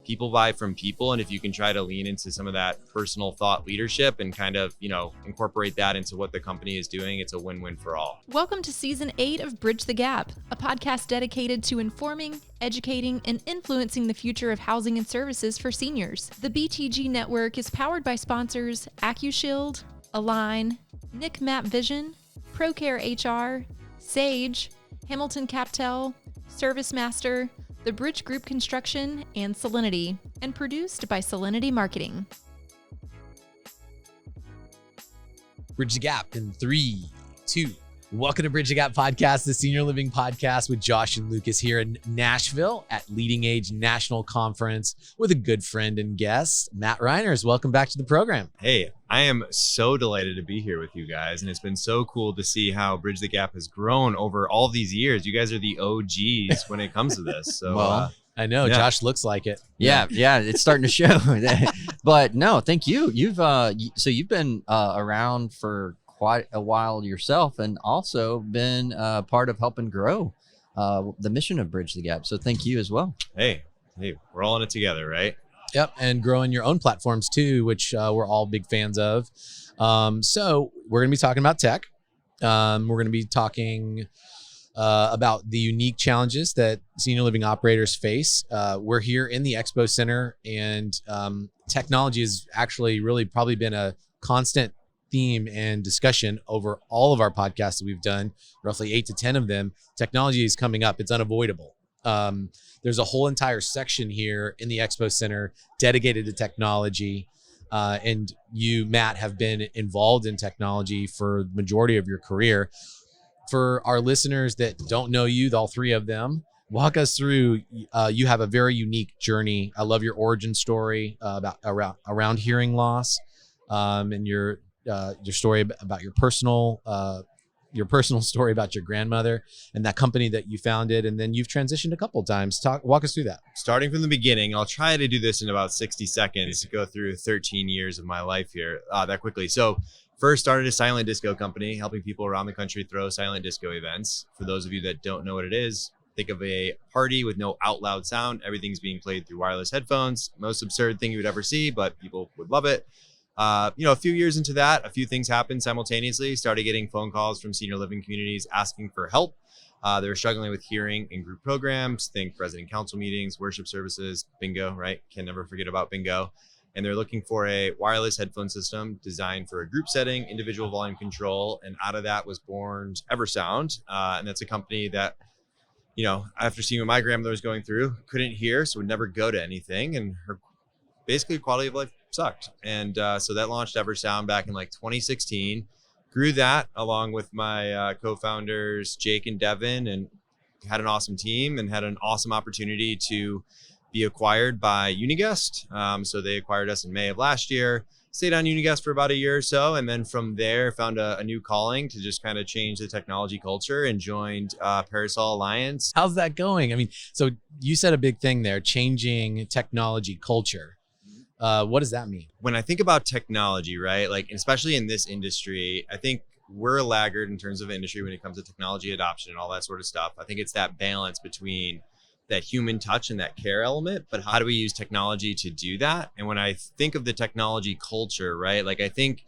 people buy from people. And if you can try to lean into some of that personal thought leadership and kind of, incorporate that into what the company is doing, it's a win-win for all. Welcome to Season 8 of Bridge the Gap, a podcast dedicated to informing, educating, and influencing the future of housing and services for seniors. The BTG network is powered by sponsors AccuShield, Align, Nick Map Vision, ProCare HR, Sage, Hamilton CapTel, ServiceMaster, The Bridge Group Construction, and Solinity, and produced by Solinity Marketing. Bridge the Gap in 3, 2. Welcome to Bridge the Gap podcast, the senior living podcast with Josh and Lucas here in Nashville at LeadingAge National Conference with a good friend and guest, Matt Reiners. Welcome back to the program. Hey, I am so delighted to be here with you guys. And it's been so cool to see how Bridge the Gap has grown over all these years. You guys are the OGs when it comes to this. So, well, I know, yeah. Josh looks like it. Yeah, it's starting to show. But no, thank you. You've been around for quite a while yourself, and also been part of helping grow the mission of Bridge the Gap. So thank you as well. Hey, we're all in it together, right? Yep, and growing your own platforms too, which we're all big fans of. So we're going to be talking about tech. We're going to be talking about the unique challenges that senior living operators face. We're here in the Expo Center, and technology has actually really probably been a constant theme and discussion over all of our podcasts that we've done, roughly 8 to 10 of them. Technology is coming up. It's unavoidable. There's a whole entire section here in the Expo Center dedicated to technology. And you, Matt, have been involved in technology for the majority of your career. For our listeners that don't know you, all three of them, walk us through. You have a very unique journey. I love your origin story around hearing loss, and your story about your personal story about your grandmother and that company that you founded, and then you've transitioned a couple of times. Walk us through that. Starting from the beginning, I'll try to do this in about 60 seconds to go through 13 years of my life here that quickly. So first started a silent disco company, helping people around the country throw silent disco events. For those of you that don't know what it is, think of a party with no out loud sound. Everything's being played through wireless headphones. Most absurd thing you would ever see, but people would love it. A few years into that, a few things happened simultaneously. Started getting phone calls from senior living communities asking for help. They were struggling with hearing in group programs, think resident council meetings, worship services, bingo, right? Can never forget about bingo. And they're looking for a wireless headphone system designed for a group setting, individual volume control. And out of that was born Eversound. And that's a company that, after seeing what my grandmother was going through, couldn't hear, so would never go to anything. And her basically quality of life sucked. And so that launched Eversound back in 2016. Grew that along with my co-founders, Jake and Devin, and had an awesome team and had an awesome opportunity to be acquired by Uniguest. So they acquired us in May of last year, stayed on Uniguest for about a year or so. And then from there found a new calling to just kind of change the technology culture and joined Parasol Alliance. How's that going? I mean, so you said a big thing there, changing technology culture. What does that mean? When I think about technology, right? Especially in this industry, I think we're a laggard in terms of industry when it comes to technology adoption and all that sort of stuff. I think it's that balance between that human touch and that care element, but how do we use technology to do that? And when I think of the technology culture, right? I think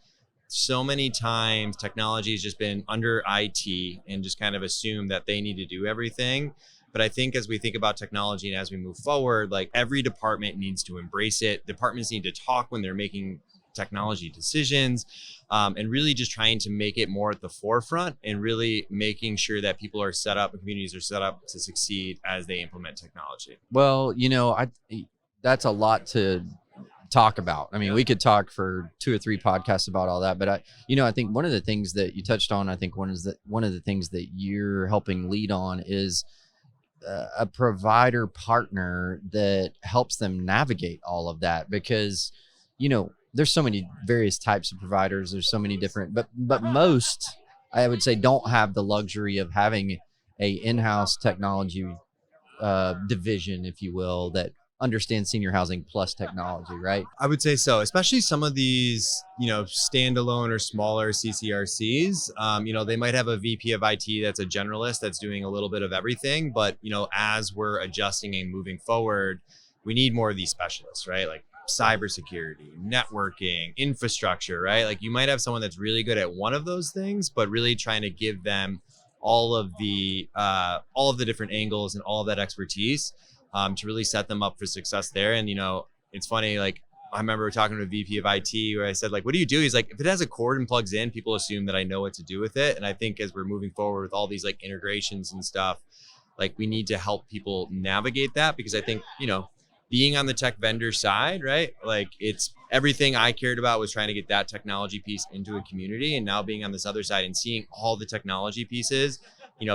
so many times technology has just been under IT and just kind of assume that they need to do everything. But I think as we think about technology and as we move forward, every department needs to embrace it. Departments need to talk when they're making technology decisions, and really just trying to make it more at the forefront and really making sure that people are set up and communities are set up to succeed as they implement technology. Well, that's a lot to talk about. I mean, we could talk for 2 or 3 podcasts about all that, but I think one of the things that you touched on, I think one of the things that you're helping lead on is a provider partner that helps them navigate all of that, because there's so many various types of providers. There's so many different, but most, I would say, don't have the luxury of having a in-house technology division, if you will, that understands senior housing plus technology, right? I would say so, especially some of these, standalone or smaller CCRCs. They might have a VP of IT that's a generalist that's doing a little bit of everything, but, as we're adjusting and moving forward, we need more of these specialists, right? Like cybersecurity, networking, infrastructure, right? Like you might have someone that's really good at one of those things, but really trying to give them all of the different angles and all of that expertise to really set them up for success there. And, it's funny, like I remember talking to a VP of IT where I said, like, what do you do? He's like, if it has a cord and plugs in, people assume that I know what to do with it. And I think as we're moving forward with all these like integrations and stuff, like we need to help people navigate that, because I think, being on the tech vendor side, right? Like it's everything I cared about was trying to get that technology piece into a community. And now being on this other side and seeing all the technology pieces,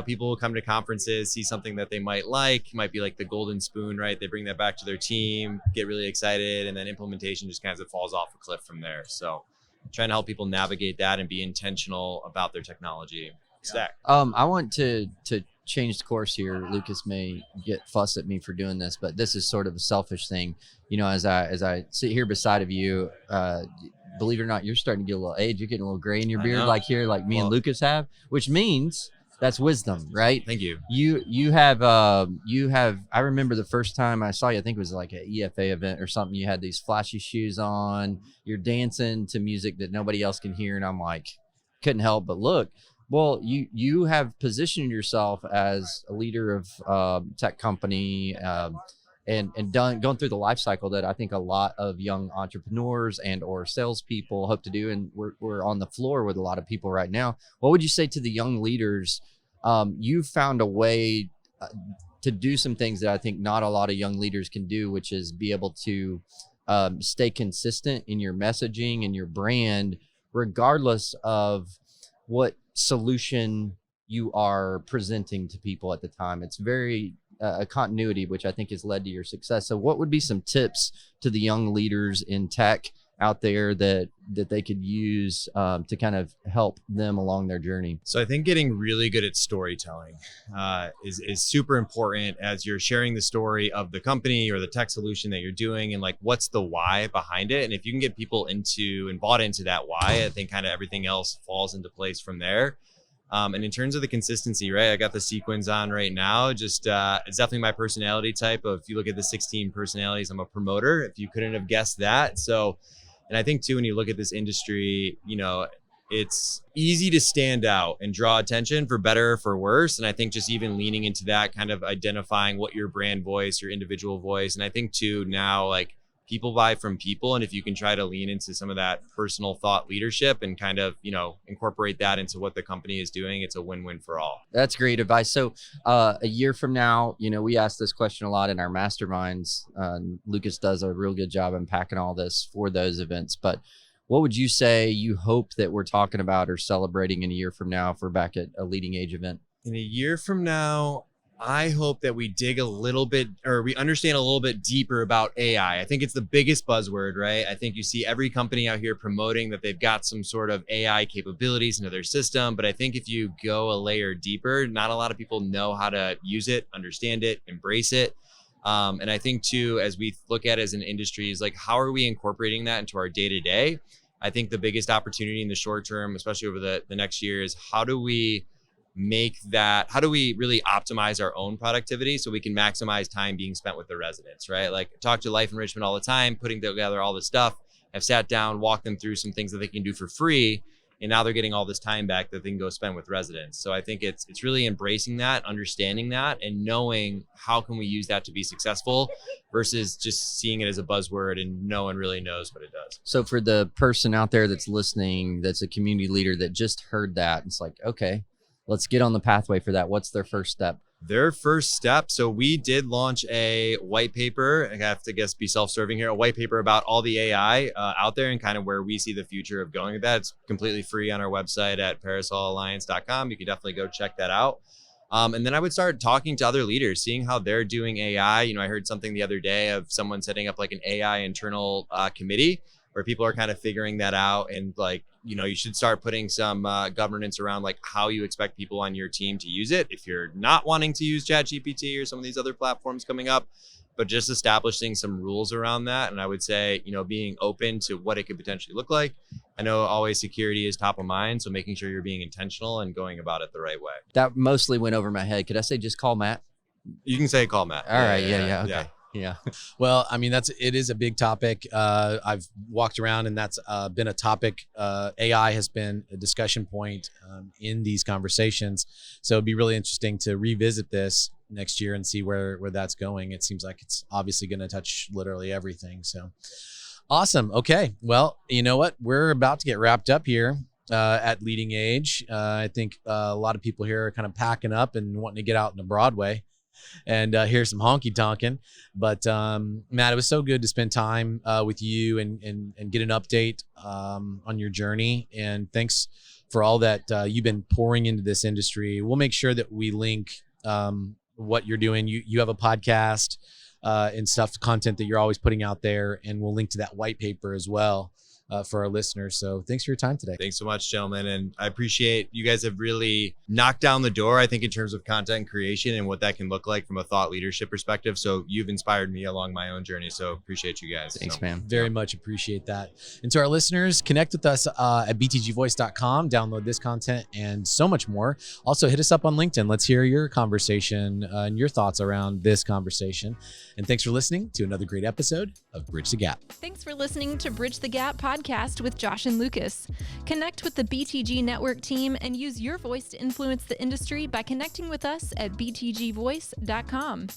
people will come to conferences, see something that they might be like the golden spoon, right? They bring that back to their team, get really excited, and then implementation just kind of falls off a cliff from there. So trying to help people navigate that and be intentional about their technology stack. I want to change the course here. Lucas may get fuss at me for doing this, but this is sort of a selfish thing. As I sit here beside of you, believe it or not, you're starting to get a little age. You're getting a little gray in your beard, like me and Lucas have, which means that's wisdom, right? Thank you. You have. I remember the first time I saw you, I think it was like an EFA event or something. You had these flashy shoes on. You're dancing to music that nobody else can hear, and I'm like, couldn't help but look. Well, you have positioned yourself as a leader of tech company and going through the life cycle that I think a lot of young entrepreneurs and or salespeople hope to do. And we're on the floor with a lot of people right now. What would you say to the young leaders? You found a way to do some things that I think not a lot of young leaders can do, which is be able to stay consistent in your messaging and your brand, regardless of what solution you are presenting to people at the time. It's very a continuity, which I think has led to your success. So what would be some tips to the young leaders in tech out there that they could use to kind of help them along their journey? So I think getting really good at storytelling is super important as you're sharing the story of the company or the tech solution that you're doing, and like what's the why behind it. And if you can get people into and bought into that why, I think kind of everything else falls into place from there. And in terms of the consistency, right, I got the sequins on right now. Just it's definitely my personality type. If you look at the 16 personalities, I'm a promoter, if you couldn't have guessed that. So, and I think too, when you look at this industry, it's easy to stand out and draw attention for better or for worse. And I think just even leaning into that, kind of identifying what your brand voice, your individual voice. And I think too, now like people buy from people. And if you can try to lean into some of that personal thought leadership and kind of, incorporate that into what the company is doing, it's a win-win for all. That's great advice. So a year from now, we ask this question a lot in our masterminds. Lucas does a real good job unpacking all this for those events. But what would you say you hope that we're talking about or celebrating in a year from now if we're back at a LeadingAge event? In a year from now, I hope that we dig a little bit, or we understand a little bit deeper about AI. I think it's the biggest buzzword, right? I think you see every company out here promoting that they've got some sort of AI capabilities into their system. But I think if you go a layer deeper, not a lot of people know how to use it, understand it, embrace it. And I think too, as we look at it as an industry, is like, how are we incorporating that into our day-to-day? I think the biggest opportunity in the short term, especially over the next year, is how do we really optimize our own productivity so we can maximize time being spent with the residents, right? Like I talk to Life Enrichment all the time, putting together all this stuff. I've sat down, walked them through some things that they can do for free. And now they're getting all this time back that they can go spend with residents. So I think it's really embracing that, understanding that, and knowing how can we use that to be successful versus just seeing it as a buzzword and no one really knows what it does. So for the person out there that's listening, that's a community leader that just heard that, it's like, okay, let's get on the pathway for that. What's their first step? Their first step. So we did launch a white paper. I have to be self-serving here. A white paper about all the AI out there and kind of where we see the future of going with that. It's completely free on our website at parasolalliance.com. You can definitely go check that out. And then I would start talking to other leaders, seeing how they're doing AI. I heard something the other day of someone setting up like an AI internal committee where people are kind of figuring that out. And like, you should start putting some governance around like how you expect people on your team to use it. If you're not wanting to use ChatGPT or some of these other platforms coming up, but just establishing some rules around that. And I would say, being open to what it could potentially look like. I know always security is top of mind. So making sure you're being intentional and going about it the right way. That mostly went over my head. Could I say just call Matt? You can say call Matt. All right. Yeah. Okay. Yeah. Well, I mean, it is a big topic. I've walked around and that's been a topic. AI has been a discussion point in these conversations. So it'd be really interesting to revisit this next year and see where that's going. It seems like it's obviously going to touch literally everything. So awesome. Okay. Well, you know what? We're about to get wrapped up here at LeadingAge. I think a lot of people here are kind of packing up and wanting to get out into Broadway and hear some honky tonkin'. But Matt, it was so good to spend time with you and get an update on your journey. And thanks for all that you've been pouring into this industry. We'll make sure that we link what you're doing. You have a podcast and content that you're always putting out there, and we'll link to that white paper as well for our listeners. So thanks for your time today. Thanks so much, gentlemen. And I appreciate you guys have really knocked down the door, I think, in terms of content creation and what that can look like from a thought leadership perspective. So you've inspired me along my own journey. So appreciate you guys. Thanks, man. Very much appreciate that. And to our listeners, connect with us at btgvoice.com, download this content and so much more. Also hit us up on LinkedIn. Let's hear your conversation and your thoughts around this conversation. And thanks for listening to another great episode of Bridge the Gap. Thanks for listening to Bridge the Gap podcast with Josh and Lucas. Connect with the BTG Network team and use your voice to influence the industry by connecting with us at btgvoice.com.